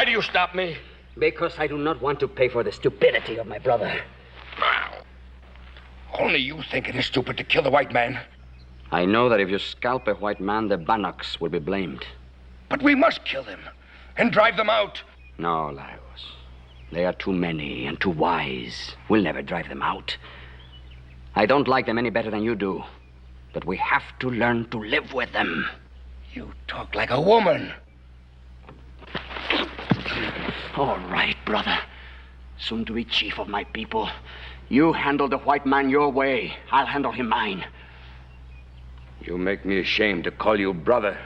do you stop me? Because I do not want to pay for the stupidity of my brother. Wow. Only you think it is stupid to kill the white man. I know that if you scalp a white man, the Bannocks will be blamed. But we must kill them and drive them out. No, Lagos. They are too many and too wise. We'll never drive them out. I don't like them any better than you do. But we have to learn to live with them. You talk like a woman. All right, brother. Soon to be chief of my people. You handle the white man your way. I'll handle him mine. You make me ashamed to call you brother.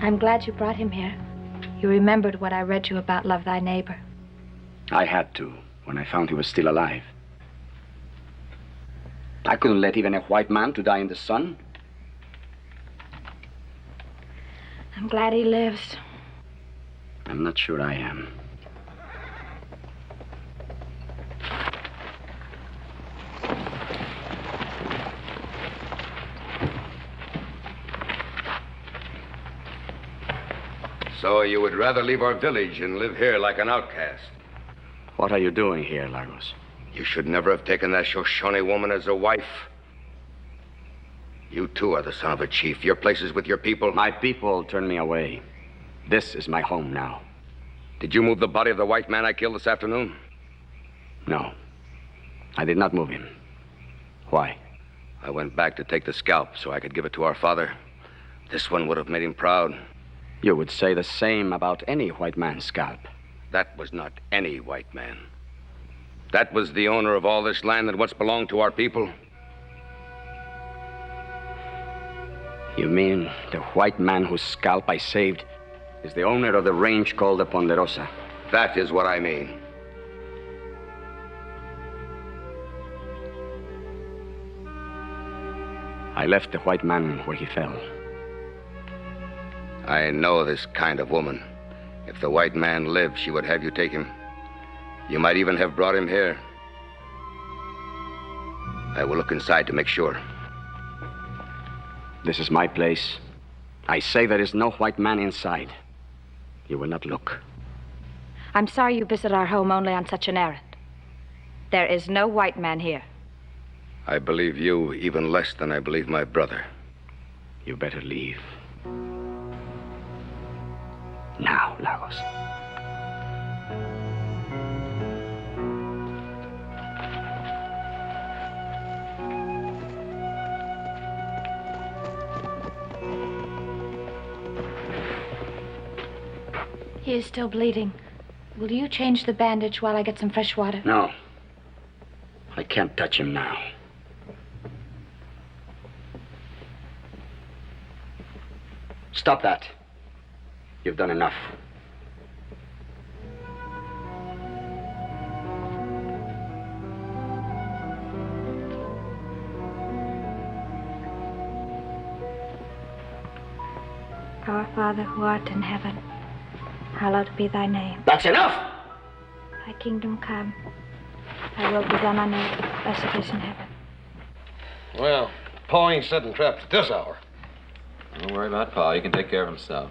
I'm glad you brought him here. You remembered what I read you about Love Thy Neighbor. I had to, when I found he was still alive. I couldn't let even a white man to die in the sun. I'm glad he lives. I'm not sure I am. So you would rather leave our village and live here like an outcast? What are you doing here, Lagos? You should never have taken that Shoshone woman as a wife. You too are the son of a chief. Your place is with your people. My people turned me away. This is my home now. Did you move the body of the white man I killed this afternoon? No. I did not move him. Why? I went back to take the scalp so I could give it to our father. This one would have made him proud. You would say the same about any white man's scalp. That was not any white man. That was the owner of all this land that once belonged to our people. You mean the white man whose scalp I saved is the owner of the range called the Ponderosa? That is what I mean. I left the white man where he fell. I know this kind of woman. If the white man lived, she would have you take him. You might even have brought him here. I will look inside to make sure. This is my place. I say there is no white man inside. You will not look. I'm sorry you visit our home only on such an errand. There is no white man here. I believe you even less than I believe my brother. You better leave. Now, Lagos. He is still bleeding. Will you change the bandage while I get some fresh water? No. I can't touch him now. Stop that. You've done enough. Our Father who art in heaven, hallowed be thy name. That's enough! Thy kingdom come. Thy will be done on earth as it is in heaven. Well, Pa ain't setting traps at this hour. Don't worry about Pa. He can take care of himself.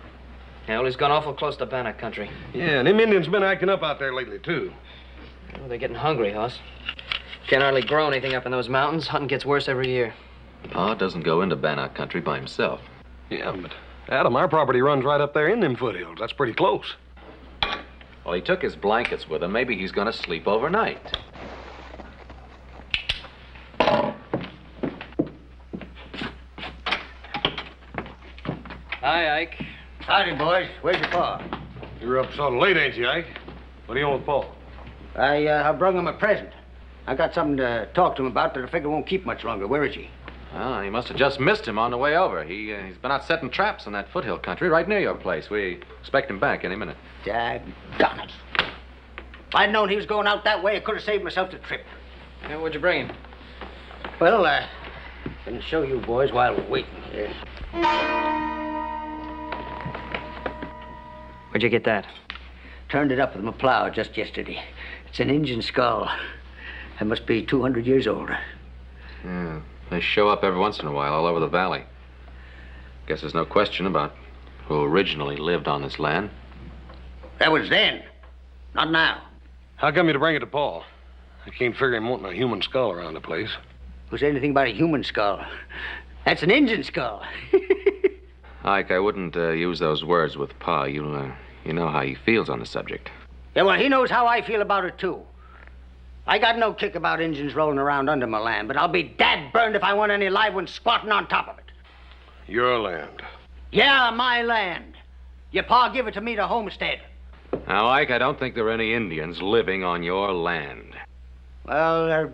Yeah, well, he's gone awful close to Bannock country. Yeah, and them Indians been acting up out there lately, too. Well, they're getting hungry, Hoss. Can't hardly grow anything up in those mountains. Hunting gets worse every year. Pa doesn't go into Bannock country by himself. Yeah, but Adam, our property runs right up there in them foothills. That's pretty close. Well, he took his blankets with him. Maybe he's going to sleep overnight. Hi, Ike. Howdy, boys. Where's your pa? You're up sort of late, ain't you, Ike? What do you want with Paul? I brung him a present. I got something to talk to him about that I figure won't keep much longer. Where is he? Well, he must have just missed him on the way over. He's been out setting traps in that foothill country right near your place. We expect him back any minute. Daggone it. If I'd known he was going out that way, I could have saved myself the trip. Yeah, what'd you bring him? Well, can show you boys while we're waiting here. Where'd you get that? Turned it up with my plow just yesterday. It's an Injun skull. That must be 200 years old. Yeah, they show up every once in a while all over the valley. Guess there's no question about who originally lived on this land. That was then, not now. How come you to bring it to Paul? I can't figure him wanting a human skull around the place. Who said anything about a human skull? That's an Injun skull. Ike, I wouldn't use those words with Pa. You know how he feels on the subject. Yeah, well, he knows how I feel about it, too. I got no kick about Injuns rolling around under my land, but I'll be dad-burned if I want any live ones squatting on top of it. Your land. Yeah, my land. Your pa give it to me to homestead. Now, Ike, I don't think there are any Indians living on your land. Well, they're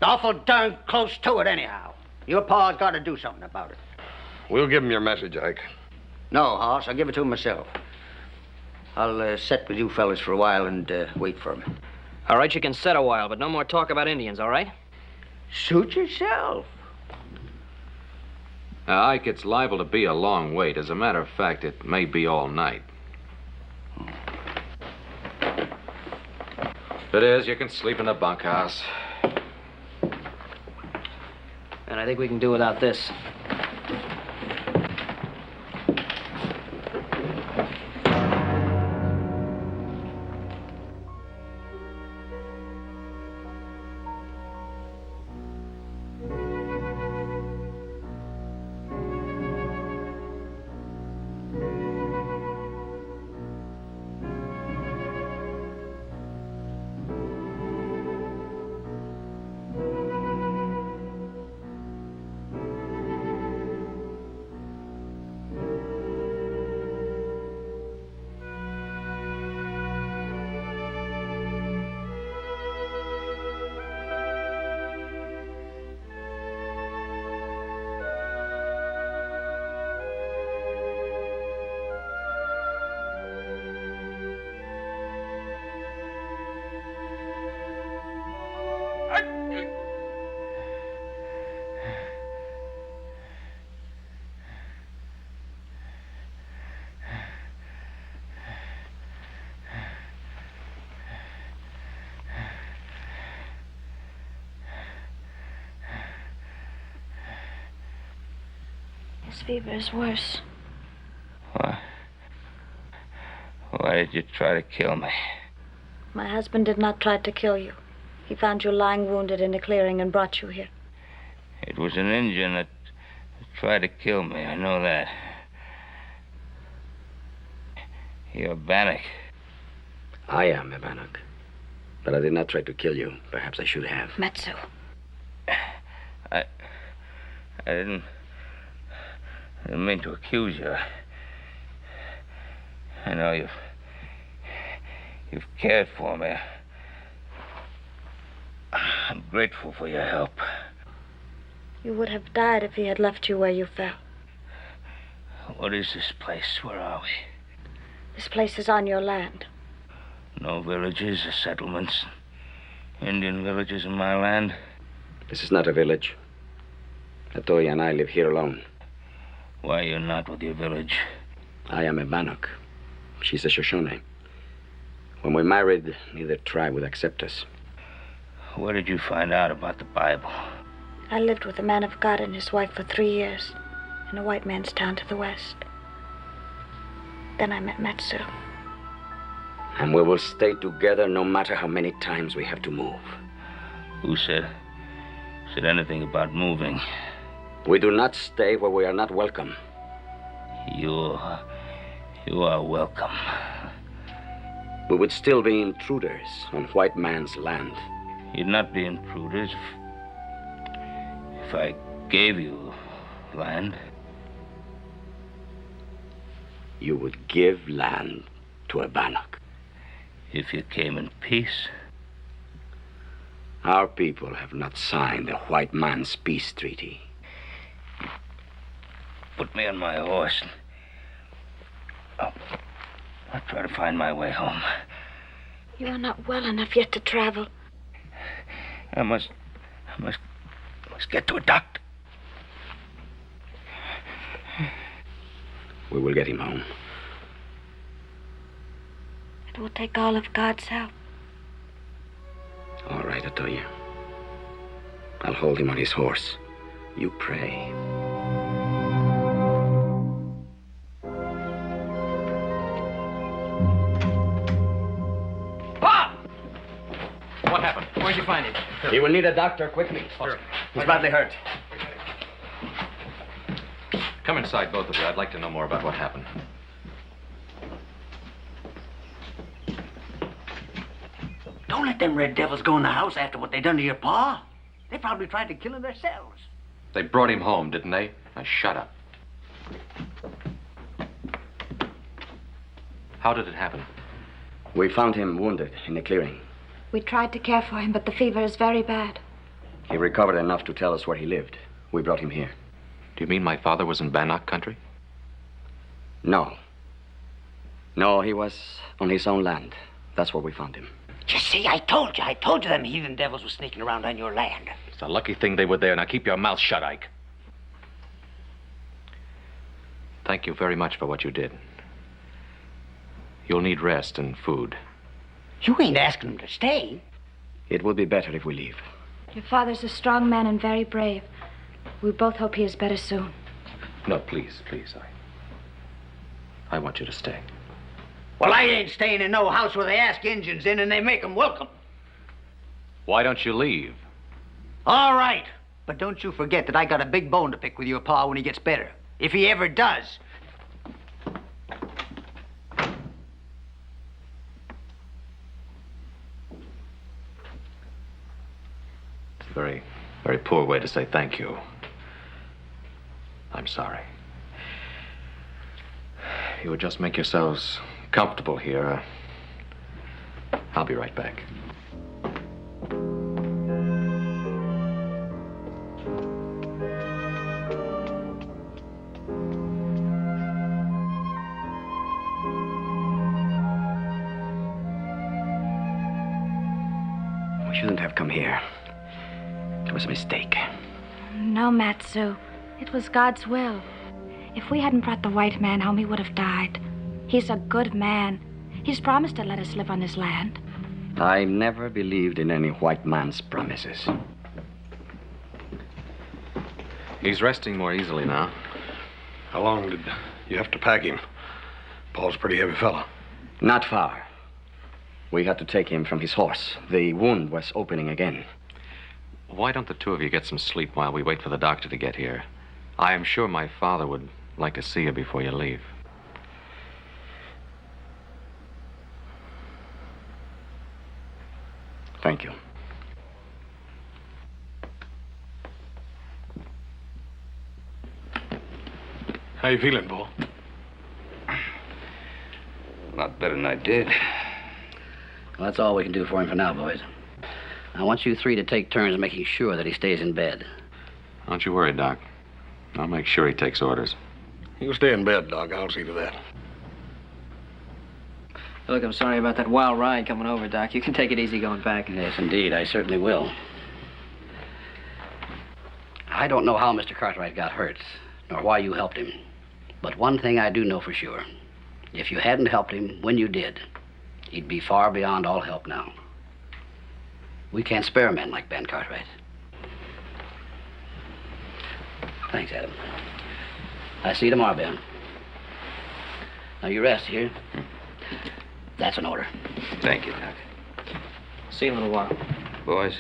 awful darn close to it anyhow. Your pa's got to do something about it. We'll give him your message, Ike. No, Hoss, I'll give it to him myself. I'll sit with you fellas for a while and wait for him. All right, you can sit a while, but no more talk about Indians, all right? Suit yourself. Ike, it's liable to be a long wait. As a matter of fact, it may be all night. If it is, you can sleep in the bunkhouse. And I think we can do without this. His fever is worse. Why did you try to kill me? My husband did not try to kill you. He found you lying wounded in a clearing and brought you here. It was an Indian that tried to kill me. I know that. You're Bannock. I am a Bannock. But I did not try to kill you. Perhaps I should have. Metsu. I didn't mean to accuse you. I know you've cared for me. I'm grateful for your help. You would have died if he had left you where you fell. What is this place? Where are we? This place is on your land. No villages or settlements. Indian villages in my land. This is not a village. Latoya and I live here alone. Why you're not with your village? I am a Bannock. She's a Shoshone. When we married, neither tribe would accept us. Where did you find out about the Bible? I lived with a man of God and his wife for 3 years in a white man's town to the west. Then I met Metsu. And we will stay together no matter how many times we have to move. Who said anything about moving? We do not stay where we are not welcome. You are welcome. We would still be intruders on white man's land. You'd not be intruders if I gave you land. You would give land to a Bannock. If you came in peace. Our people have not signed the white man's peace treaty. Put me on my horse. I'll try to find my way home. You are not well enough yet to travel. I must get to a doctor. We will get him home. It will take all of God's help. All right, Atoya. I'll hold him on his horse. You pray. Bob! What happened? Where'd you find him? He will need a doctor quickly. Sure. He's badly hurt. Come inside, both of you. I'd like to know more about what happened. Don't let them red devils go in the house after what they done to your pa. They probably tried to kill him themselves. They brought him home, didn't they? Now, shut up. How did it happen? We found him wounded in the clearing. We tried to care for him, but the fever is very bad. He recovered enough to tell us where he lived. We brought him here. Do you mean my father was in Bannock country? No. No, he was on his own land. That's where we found him. You see, I told you them heathen devils were sneaking around on your land. It's a lucky thing they were there. Now keep your mouth shut, Ike. Thank you very much for what you did. You'll need rest and food. You ain't asking them to stay. It would be better if we leave. Your father's a strong man and very brave. We both hope he is better soon. No, please, I want you to stay. Well, I ain't staying in no house where they ask Injuns in and they make 'em welcome. Why don't you leave? All right. But don't you forget that I got a big bone to pick with your pa when he gets better. If he ever does. It's a very, very poor way to say thank you. I'm sorry. You would just make yourselves comfortable here. I'll be right back. We shouldn't have come here. It was a mistake. No, Matsu. It was God's will. If we hadn't brought the white man home, he would have died. He's a good man. He's promised to let us live on his land. I never believed in any white man's promises. He's resting more easily now. How long did you have to pack him? Paul's a pretty heavy fella. Not far. We had to take him from his horse. The wound was opening again. Why don't the two of you get some sleep while we wait for the doctor to get here? I am sure my father would like to see you before you leave. Thank you. How you feeling, Paul? A lot better than I did. Well, that's all we can do for him for now, boys. I want you three to take turns making sure that he stays in bed. Don't you worry, Doc. I'll make sure he takes orders. You stay in bed, Doc. I'll see to that. Look, I'm sorry about that wild ride coming over, Doc. You can take it easy going back. Yes, indeed. I certainly will. I don't know how Mr. Cartwright got hurt, nor why you helped him. But one thing I do know for sure. If you hadn't helped him when you did, he'd be far beyond all help now. We can't spare men like Ben Cartwright. Thanks, Adam. I see you tomorrow, Ben. Now you rest here. That's an order. Thank you, Doc. See you in a little while. Boys,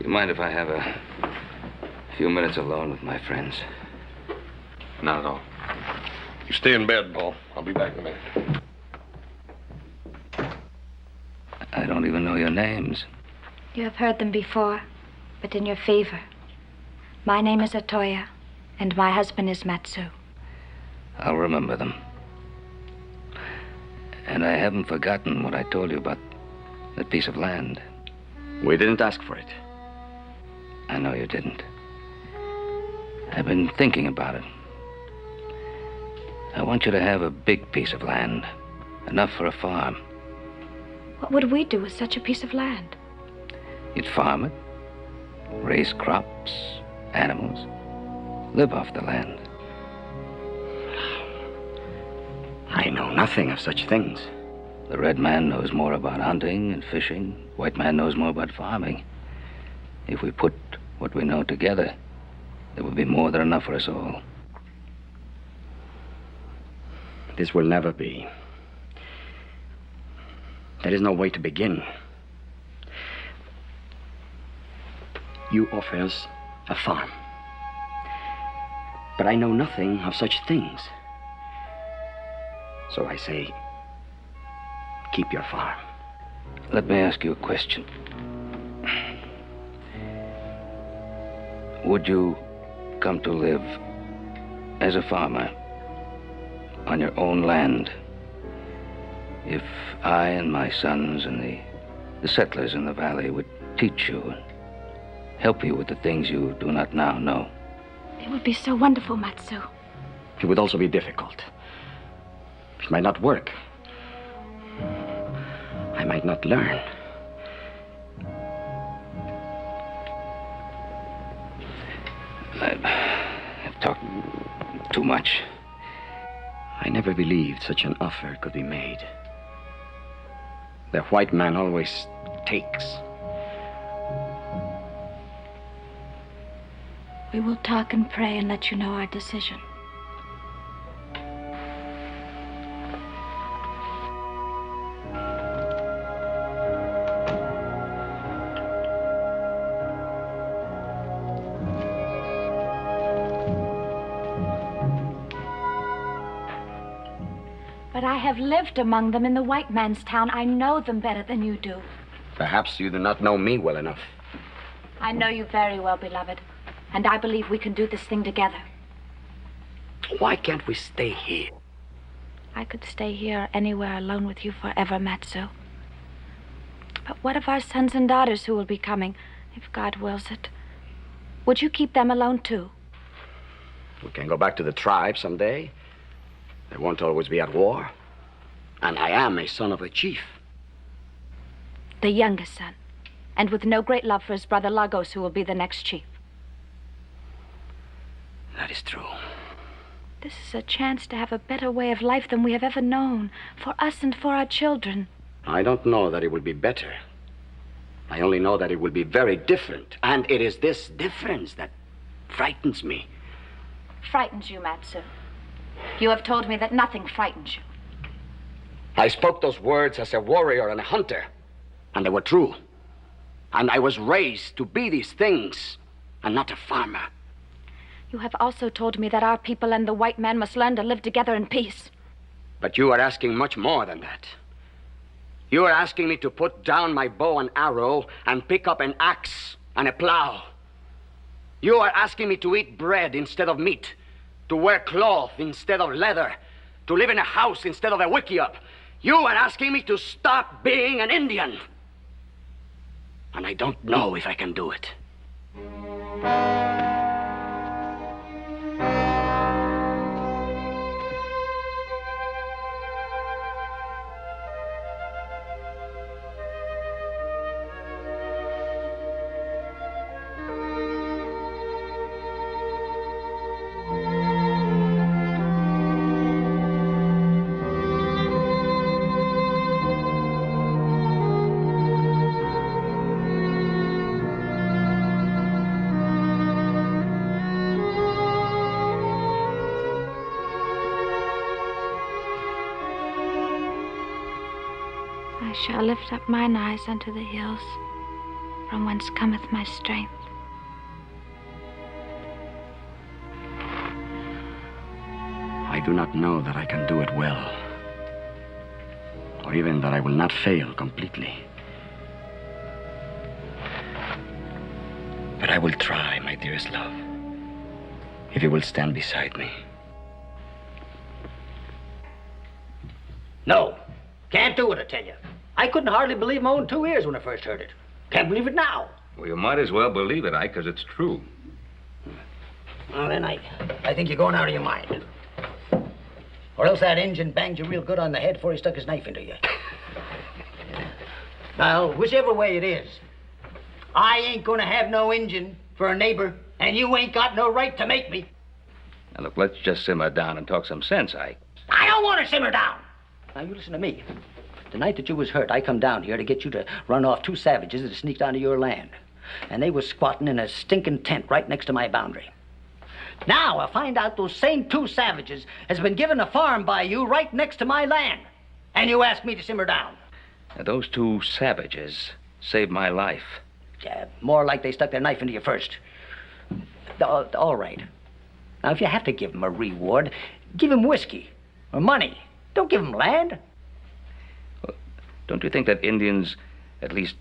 you mind if I have a few minutes alone with my friends? Not at all. You stay in bed, Paul. I'll be back in a minute. I don't even know your names. You have heard them before, but in your favor. My name is Otoya, and my husband is Matsu. I'll remember them. And I haven't forgotten what I told you about that piece of land. We didn't ask for it. I know you didn't. I've been thinking about it. I want you to have a big piece of land, enough for a farm. What would we do with such a piece of land? You'd farm it, raise crops, animals, live off the land. I know nothing of such things. The red man knows more about hunting and fishing. White man knows more about farming. If we put what we know together, there will be more than enough for us all. This will never be. There is no way to begin. You offer us a farm. But I know nothing of such things. So I say, keep your farm. Let me ask you a question. Would you come to live as a farmer on your own land if I and my sons and the settlers in the valley would teach you and help you with the things you do not now know? It would be so wonderful, Matsu. It would also be difficult. It might not work. I might not learn. I've talked too much. I never believed such an offer could be made. The white man always takes. We will talk and pray and let you know our decision. But I have lived among them in the white man's town. I know them better than you do. Perhaps you do not know me well enough. I know you very well, beloved. And I believe we can do this thing together. Why can't we stay here? I could stay here or anywhere alone with you forever, Matsu. But what of our sons and daughters who will be coming, if God wills it? Would you keep them alone, too? We can go back to the tribe someday. They won't always be at war. And I am a son of a chief. The youngest son. And with no great love for his brother Lagos, who will be the next chief. That is true. This is a chance to have a better way of life than we have ever known, for us and for our children. I don't know that it will be better. I only know that it will be very different. And it is this difference that frightens me. Frightens you, Matsu? You have told me that nothing frightens you. I spoke those words as a warrior and a hunter, and they were true. And I was raised to be these things, and not a farmer. You have also told me that our people and the white man must learn to live together in peace. But you are asking much more than that. You are asking me to put down my bow and arrow and pick up an axe and a plow. You are asking me to eat bread instead of meat, to wear cloth instead of leather, to live in a house instead of a wickiup. You are asking me to stop being an Indian. And I don't know if I can do it. I shall lift up mine eyes unto the hills, from whence cometh my strength. I do not know that I can do it well, or even that I will not fail completely. But I will try, my dearest love, if you will stand beside me. No. Can't do it, I tell you. I couldn't hardly believe my own 2 ears when I first heard it. Can't believe it now. Well, you might as well believe it, Ike, because it's true. Well, then I think you're going out of your mind. Or else that Injun banged you real good on the head before he stuck his knife into you. Well, whichever way it is, I ain't gonna have no Injun for a neighbor, and you ain't got no right to make me. Now, look, let's just simmer down and talk some sense, Ike. I don't want to simmer down. Now, you listen to me. The night that you was hurt, I come down here to get you to run off 2 savages that sneaked onto your land. And they was squatting in a stinking tent right next to my boundary. Now, I find out those same 2 savages has been given a farm by you right next to my land. And you ask me to simmer down. Now, those 2 savages saved my life. Yeah, more like they stuck their knife into you first. All right. Now, if you have to give them a reward, give them whiskey or money. Don't give them land. Well, don't you think that Indians at least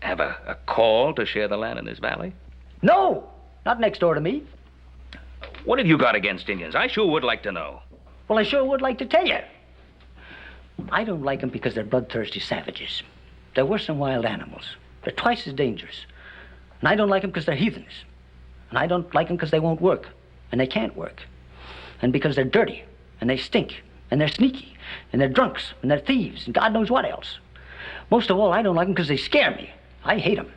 have a call to share the land in this valley? No, not next door to me. What have you got against Indians? I sure would like to know. Well, I sure would like to tell you. I don't like them because they're bloodthirsty savages. They're worse than wild animals. They're twice as dangerous. And I don't like them because they're heathens. And I don't like them because they won't work. And they can't work. And because they're dirty. And they stink. And they're sneaky. And they're drunks. And they're thieves. And God knows what else. Most of all, I don't like them because they scare me. I hate them.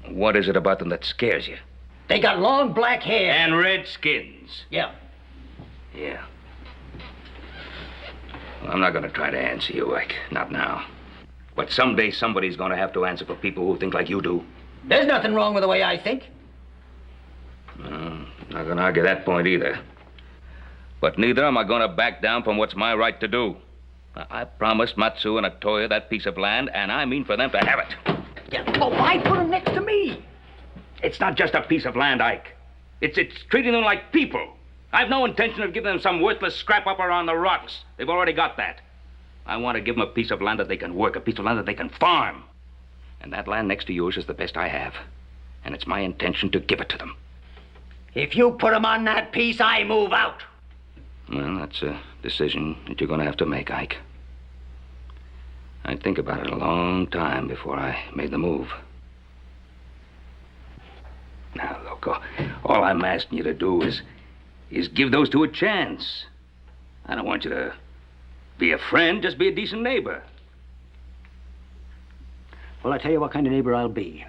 What is it about them that scares you? They got long black hair. And red skins. Yeah. Yeah. Well, I'm not going to try to answer you, Ike. Not now. But someday somebody's going to have to answer for people who think like you do. There's nothing wrong with the way I think. Not going to argue that point either. But neither am I going to back down from what's my right to do. I promised Matsu and Atoya that piece of land, and I mean for them to have it. Yeah, well, why put them next to me? It's not just a piece of land, Ike. It's treating them like people. I've no intention of giving them some worthless scrap up around the rocks. They've already got that. I want to give them a piece of land that they can work, a piece of land that they can farm. And that land next to yours is the best I have. And it's my intention to give it to them. If you put them on that piece, I move out. Well, that's a decision that you're going to have to make, Ike. I'd think about it a long time before I made the move. Now, look, all I'm asking you to do is give those 2 a chance. I don't want you to be a friend, just be a decent neighbor. Well, I tell you what kind of neighbor I'll be.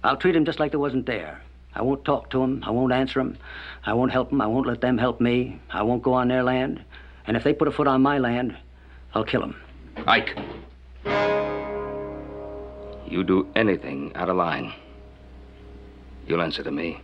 I'll treat him just like they wasn't there. I won't talk to him. I won't answer him. I won't help them. I won't let them help me. I won't go on their land. And if they put a foot on my land, I'll kill them. Ike, you do anything out of line, you'll answer to me.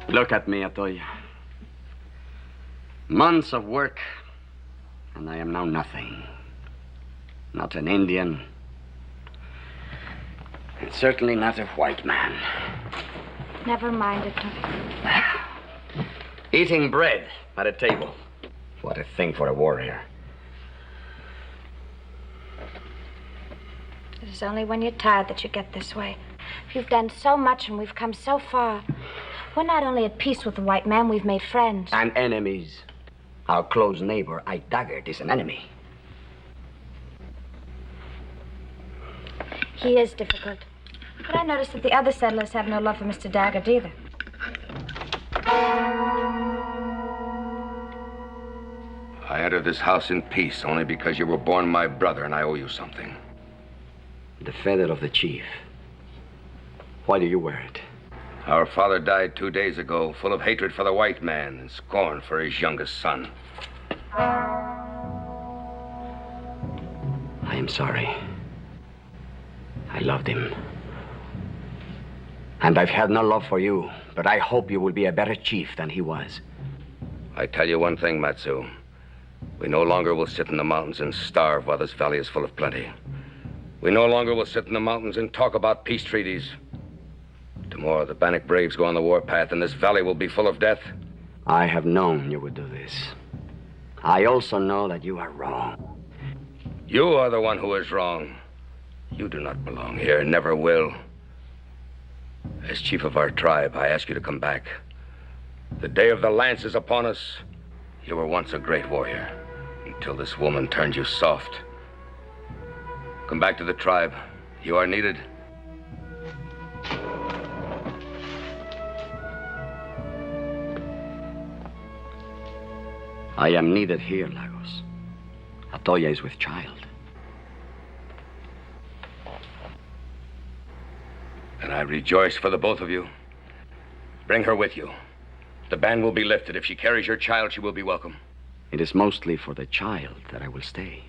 Look at me, Atoya. Months of work, and I am now nothing. Not an Indian. It's certainly not a white man. Never mind it, Toy. Eating bread at a table. What a thing for a warrior. It is only when you're tired that you get this way. You've done so much and we've come so far. We're not only at peace with the white man, we've made friends. And enemies. Our close neighbor, Ike Daggett, is an enemy. He is difficult. But I noticed that the other settlers have no love for Mr. Daggett either. I entered this house in peace only because you were born my brother and I owe you something. The feather of the chief. Why do you wear it? Our father died 2 days ago, full of hatred for the white man and scorn for his youngest son. I am sorry. I loved him. And I've had no love for you, but I hope you will be a better chief than he was. I tell you one thing, Matsu. We no longer will sit in the mountains and starve while this valley is full of plenty. We no longer will sit in the mountains and talk about peace treaties. Tomorrow, the Bannock braves go on the warpath, and this valley will be full of death. I have known you would do this. I also know that you are wrong. You are the one who is wrong. You do not belong here, never will. As chief of our tribe, I ask you to come back. The day of the lance is upon us. You were once a great warrior, until this woman turned you soft. Come back to the tribe. You are needed. I am needed here, Lagos. Atoya is with child. And I rejoice for the both of you. Bring her with you. The ban will be lifted. If she carries your child, she will be welcome. It is mostly for the child that I will stay.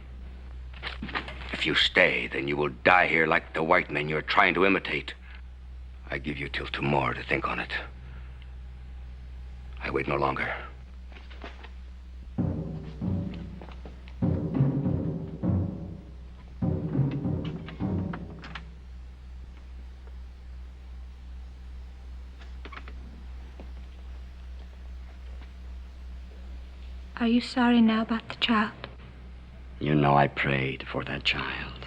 If you stay, then you will die here like the white men you're trying to imitate. I give you till tomorrow to think on it. I wait no longer. Are you sorry now about the child? You know I prayed for that child.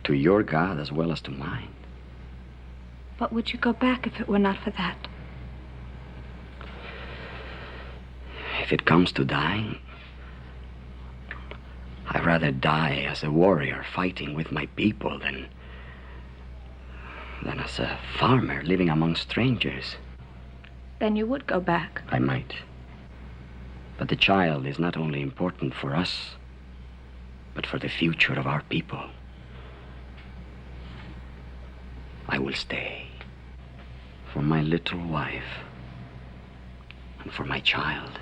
To your God as well as to mine. But would you go back if it were not for that? If it comes to dying, I'd rather die as a warrior fighting with my people than as a farmer living among strangers. Then you would go back. I might. But the child is not only important for us, but for the future of our people. I will stay. For my little wife. And for my child.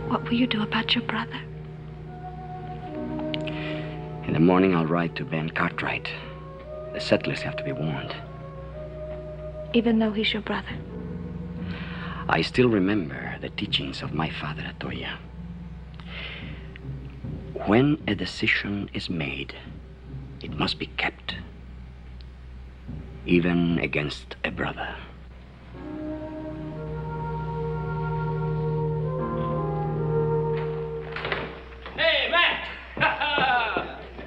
What will you do about your brother? In the morning, I'll ride to Ben Cartwright. The settlers have to be warned. Even though he's your brother? I still remember the teachings of my father, Atoya. When a decision is made, it must be kept. Even against a brother. Hey, Matt!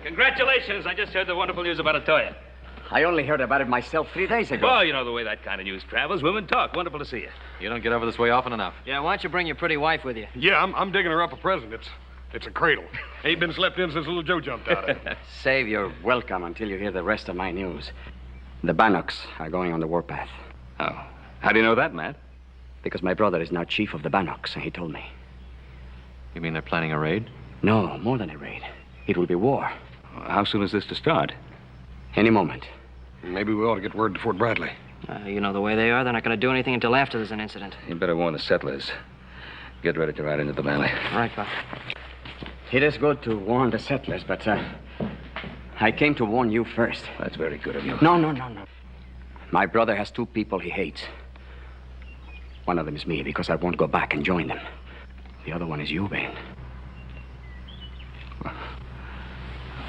Congratulations. I just heard the wonderful news about Atoya. I only heard about it myself 3 days ago. Well, you know the way that kind of news travels. Women talk. Wonderful to see you. You don't get over this way often enough. Yeah, why don't you bring your pretty wife with you? Yeah, I'm digging her up a present. It's a cradle. Ain't been slept in since little Joe jumped out of it. Save your welcome until you hear the rest of my news. The Bannocks are going on the warpath. Oh. How do you know that, Matt? Because my brother is now chief of the Bannocks, and he told me. You mean they're planning a raid? No, more than a raid. It will be war. How soon is this to start? Any moment. Maybe we ought to get word to Fort Bradley. You know the way they are. They're not going to do anything until after there's an incident. You better warn the settlers. Get ready to ride into the valley. All right, Pop. It is good to warn the settlers, but I came to warn you first. That's very good of you. No. My brother has 2 people he hates. One of them is me, because I won't go back and join them. The other one is you, Ben.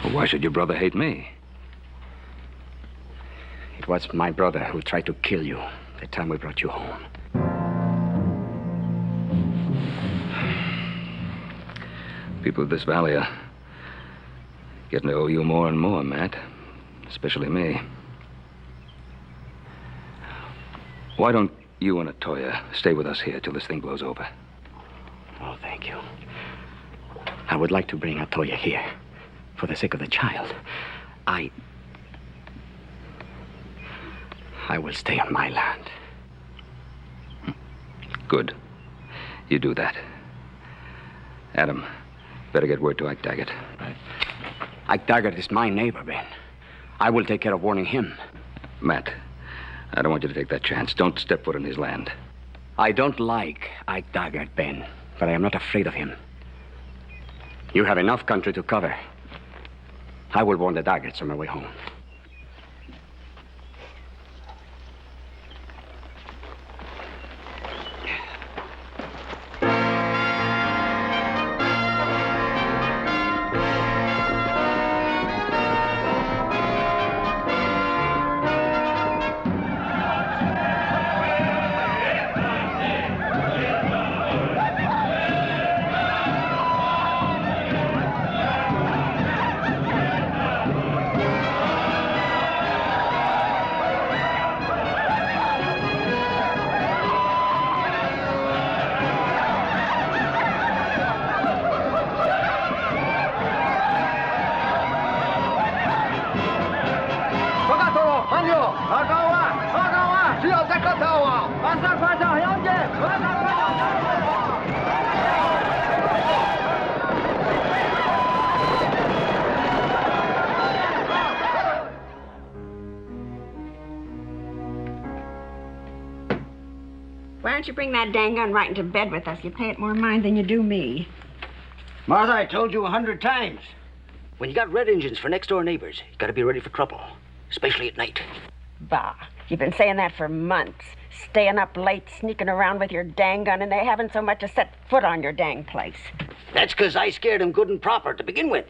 Well, why should your brother hate me? It was my brother who tried to kill you the time we brought you home. People of this valley are getting to owe you more and more, Matt. Especially me. Why don't you and Atoya stay with us here till this thing blows over? Oh, thank you. I would like to bring Atoya here for the sake of the child. I will stay on my land. Good. You do that. Adam, better get word to Ike Daggett. Right. Ike Daggett is my neighbor, Ben. I will take care of warning him. Matt, I don't want you to take that chance. Don't step foot in his land. I don't like Ike Daggett, Ben, but I am not afraid of him. You have enough country to cover. I will warn the Daggetts on my way home. Why don't you bring that dang gun right into bed with us? You pay it more mind than you do me. Martha, I told you 100 times. When you got red engines for next-door neighbors, you gotta be ready for trouble, especially at night. Bah, you've been saying that for months. Staying up late, sneaking around with your dang gun, and they haven't so much as set foot on your dang place. That's 'cause I scared them good and proper to begin with.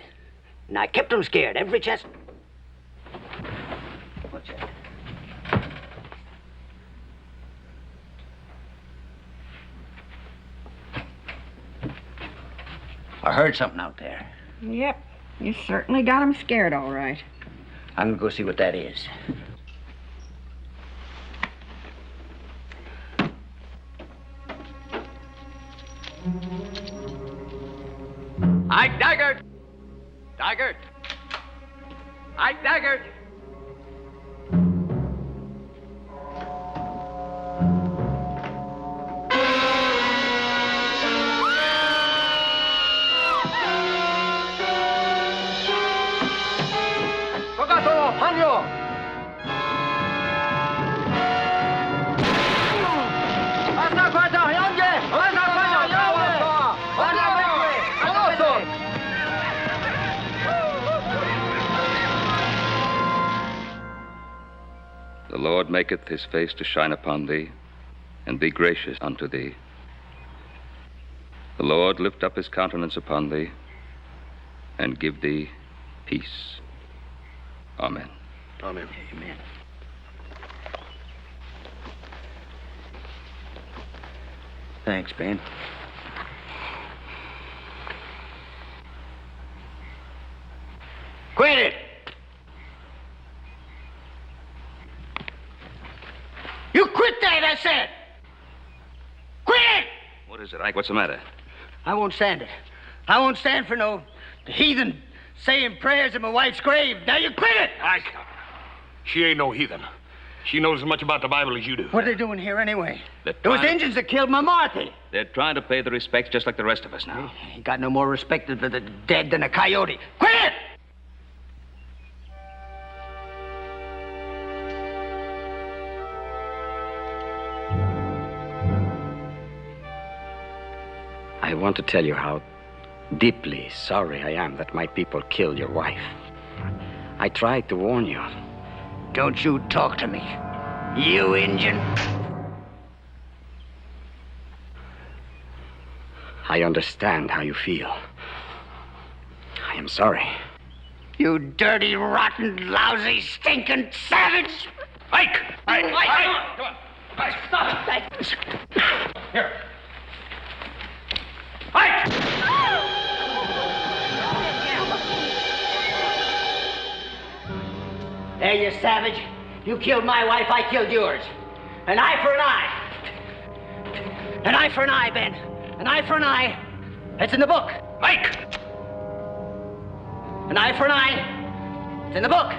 And I kept them scared every chance. What's that? I heard something out there. Yep, you certainly got them scared, all right. I'm gonna go see what that is. Ike Daggett! Daggett! Ike Daggett! The Lord maketh his face to shine upon thee, and be gracious unto thee. The Lord lift up his countenance upon thee, and give thee peace. Amen. Amen. Amen. Thanks, Ben. Quit it! You quit that, I said! Quit it! What is it, Ike? What's the matter? I won't stand it. I won't stand for no heathen saying prayers at my wife's grave. Now you quit it! Ike, she ain't no heathen. She knows as much about the Bible as you do. What are they doing here anyway? They're Those trying to- Indians that killed my Marthy. They're trying to pay the respects just like the rest of us now. He got no more respect for the dead than a coyote. Quit it! I want to tell you how deeply sorry I am that my people killed your wife. I tried to warn you. Don't you talk to me, you Injun. I understand how you feel. I am sorry. You dirty, rotten, lousy, stinking savage! Ike! Ike! Ike! Come on! Ike! Stop it! Here! Ike! There, you savage. You killed my wife, I killed yours. An eye for an eye. An eye for an eye, Ben. An eye for an eye. It's in the book. Ike! An eye for an eye. It's in the book.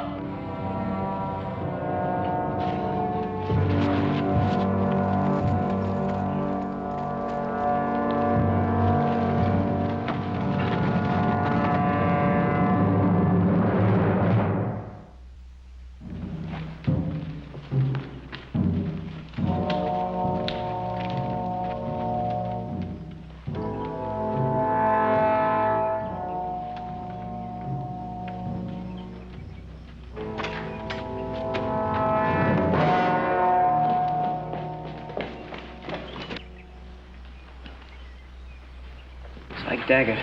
Ike Daggett.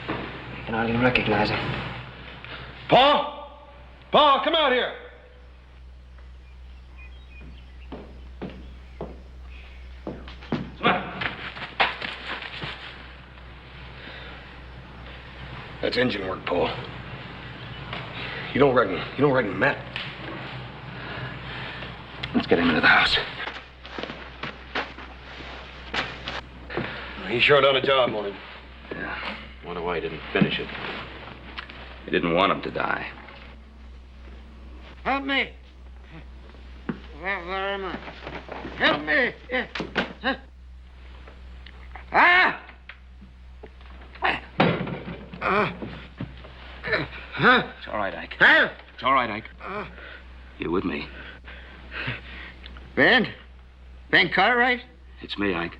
I can hardly recognize him. Paul? Paul, come out here. That's engine work, Paul. You don't reckon Matt? Let's get him into the house. He sure done a job on him. Yeah. Wonder why he didn't finish it. He didn't want him to die. Help me! Where am I? Help me! Huh? Ah! It's all right, Ike. Help! It's all right, Ike. You with me? Ben? Ben Cartwright? It's me, Ike.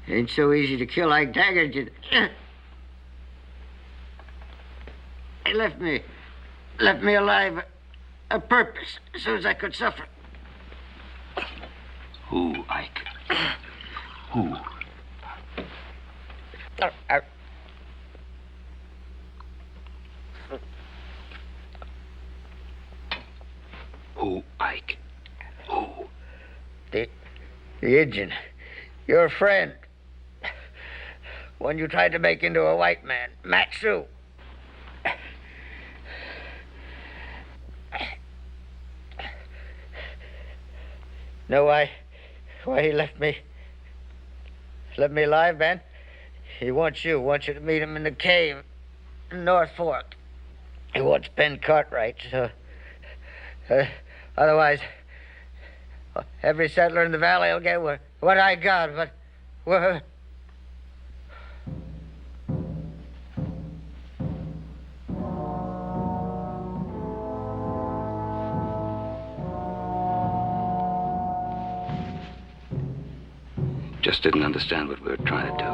Ain't so easy to kill Ike Daggett. He left me alive a purpose so as I could suffer. Who, Ike? Who? Who, Ike? Who? The Indian. Your friend. One you tried to make into a white man. Matsu. Know why he left me alive, Ben? He wants you to meet him in the cave in North Fork. He wants Ben Cartwright, so otherwise every settler in the valley will get what I got, but Just didn't understand what we were trying to do.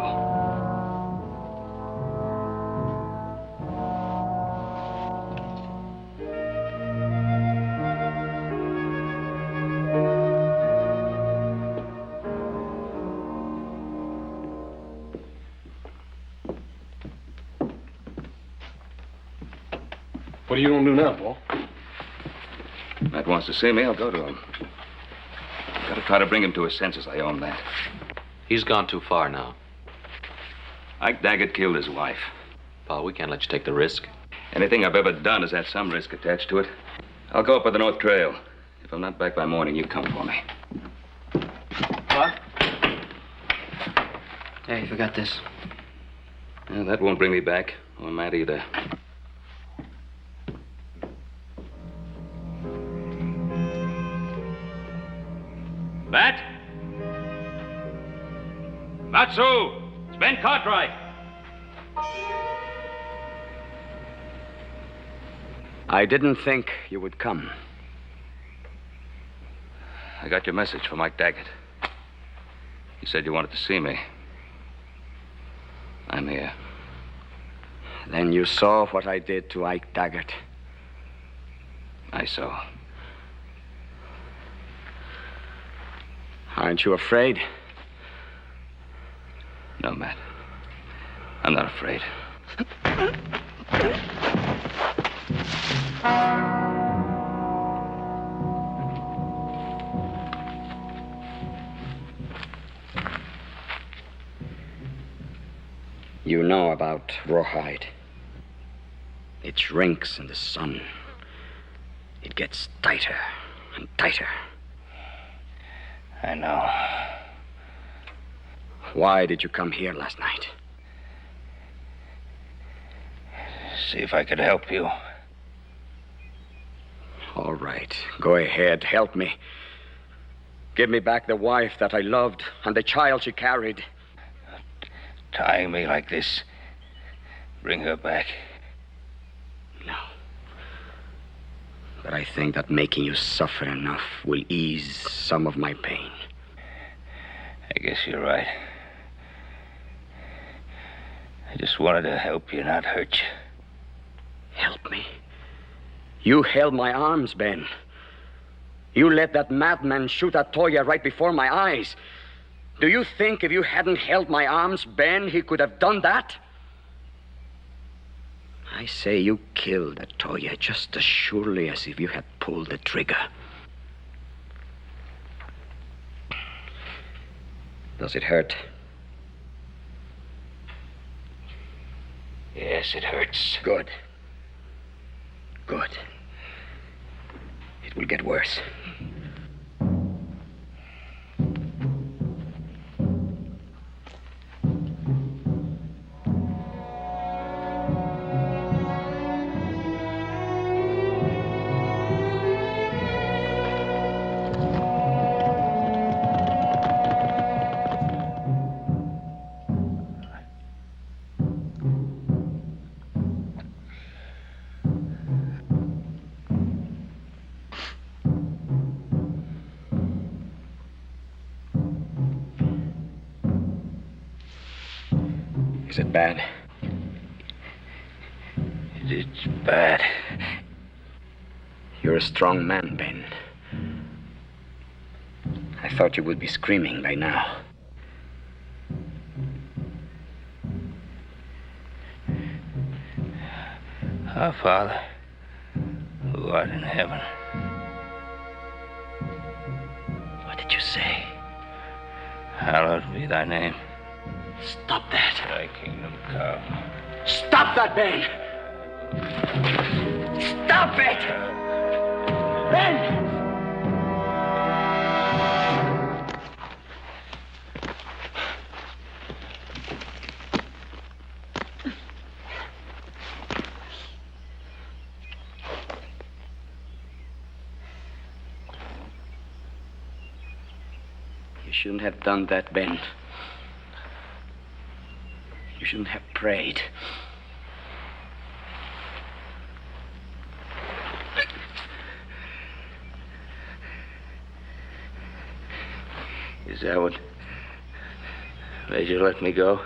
What are you gonna do now, Paul? Matt wants to see me, I'll go to him. Gotta try to bring him to his senses, I own that. He's gone too far now. Ike Daggett killed his wife. Paul, we can't let you take the risk. Anything I've ever done has had some risk attached to it. I'll go up by the North Trail. If I'm not back by morning, you come for me. What? Hey, you forgot this. Yeah, that won't bring me back, or Matt either. Matt? Matsu! It's Ben Cartwright. I didn't think you would come. I got your message from Ike Daggett. He said you wanted to see me. I'm here. Then you saw what I did to Ike Daggett. I saw. Aren't you afraid? No, Matt. I'm not afraid. You know about rawhide. It shrinks in the sun. It gets tighter and tighter. I know. Why did you come here last night? See if I could help you. All right. Go ahead. Help me. Give me back the wife that I loved and the child she carried. Tying me like this. Bring her back. No. But I think that making you suffer enough will ease some of my pain. I guess you're right. I just wanted to help you, not hurt you. Help me? You held my arms, Ben. You let that madman shoot at Toya right before my eyes. Do you think if you hadn't held my arms, Ben, he could have done that? I say you killed that Toya just as surely as if you had pulled the trigger. Does it hurt? Yes, it hurts. Good. Good. It will get worse. Is it bad? It's bad. You're a strong man, Ben. I thought you would be screaming by now. Our Father, who art in heaven. What did you say? Hallowed be thy name. Stop that. Thy kingdom come. Stop that, Ben! Stop it! Ben! You shouldn't have done that, Ben. You shouldn't have prayed. Is that what made you let me go?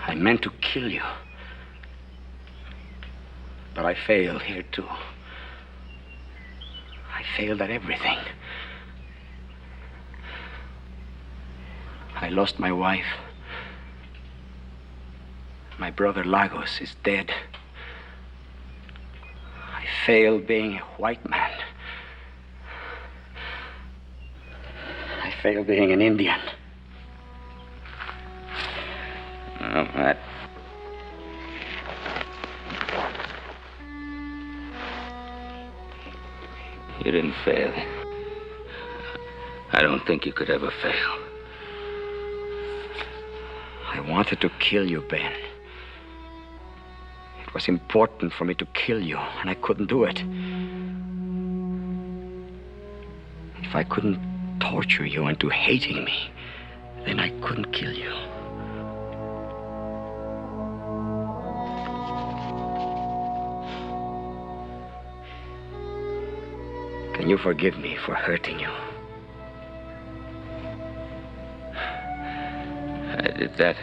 I meant to kill you. But I failed here, too. I failed at everything. I lost my wife. My brother Lagos is dead. I failed being a white man. I failed being an Indian. Oh, Matt. You didn't fail. I don't think you could ever fail. I wanted to kill you, Ben. It was important for me to kill you, and I couldn't do it. If I couldn't torture you into hating me, then I couldn't kill you. Can you forgive me for hurting you? I did that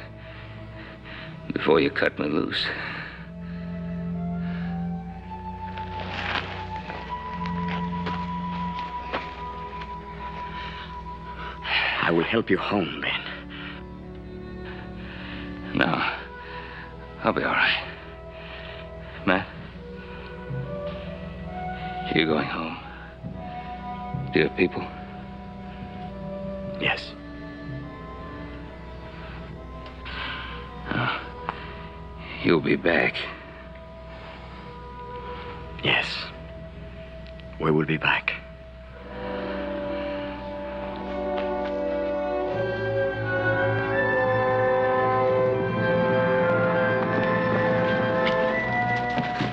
before you cut me loose. I will help you home, Ben. I'll be all right. Matt, you're going home. Dear people. Yes. You'll be back. Yes. We will be back.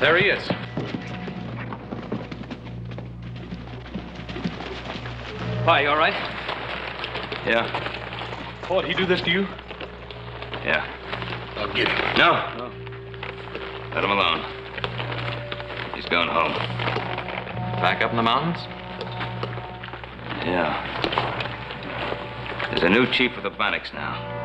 There he is. Hi, you all right? Yeah. Paul, did he do this to you? Yeah. I'll get him. No. Let him alone. He's going home. Back up in the mountains? Yeah. There's a new chief of the Bannocks now.